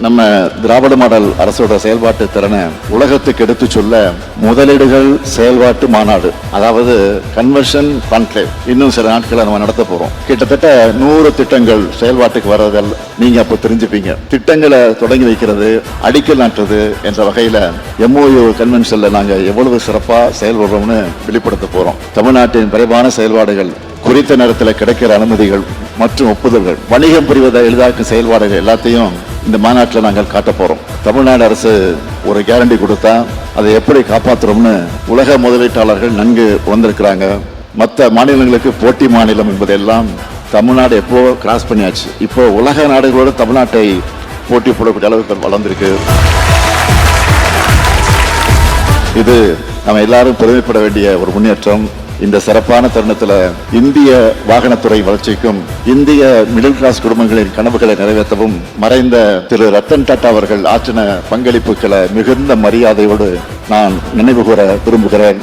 நம்ம திராவிட மாடல் அரசோட செயல்பாட்டு திறனை உலகத்துக்கு எடுத்து சொல்ல முதலீடுகள் செயல்பாட்டு மாநாடு, அதாவது கன்வர்ஷன் கான்க்ளேவ் இன்னும் சில நாட்களை நம்ம நடத்த போறோம். கிட்டத்தட்ட 100 திட்டங்கள் செயல்பாட்டுக்கு வர்றதில் நீங்க அப்ப தெரிஞ்சுப்பீங்க. திட்டங்களை தொடங்கி வைக்கிறது, அடிக்கல் நாட்டுறது என்ற வகையில MOU கன்வென்ஷன்ல நாங்க எவ்வளவு சிறப்பா செயல்படுறோம்னு வெளிப்படுத்த போறோம். தமிழ்நாட்டின் விரைவான செயல்பாடுகள், குறித்த நேரத்தில் கிடைக்கிற அனுமதிகள் மற்றும் ஒப்புதல்கள், வணிகம் புரிவதை எளிதாக்கும் செயல்பாடுகள் எல்லாத்தையும் இந்த மாநாட்டில் நாங்கள் காட்ட போறோம். தமிழ்நாடு அரசு ஒரு கேரண்டி கொடுத்தா அதை எப்படி காப்பாற்றுறோம்னு உலக முதலீட்டாளர்கள் நன்கு வந்திருக்கிறாங்க. மற்ற மாநிலங்களுக்கு போட்டி மாநிலம் என்பதெல்லாம் தமிழ்நாடு எப்போ கிராஸ் பண்ணியாச்சு. இப்போ உலக நாடுகளோடு தமிழ்நாட்டை போட்டி போடக்கூடிய அளவுக்கு வளர்ந்திருக்கு. இது நம்ம எல்லாரும் பெருமைப்பட வேண்டிய ஒரு முன்னேற்றம். இந்த சிறப்பான தருணத்தில் இந்திய வாகனத்துறை வளர்ச்சிக்கும் இந்திய மிடில் கிளாஸ் குடும்பங்களின் கனவுகளை நிறைவேற்றவும் மறைந்த திரு ரத்தன் டாடா அவர்கள் ஆற்றின பங்களிப்புகளை மிகுந்த மரியாதையோடு நான் நினைவு கூற விரும்புகிறேன்.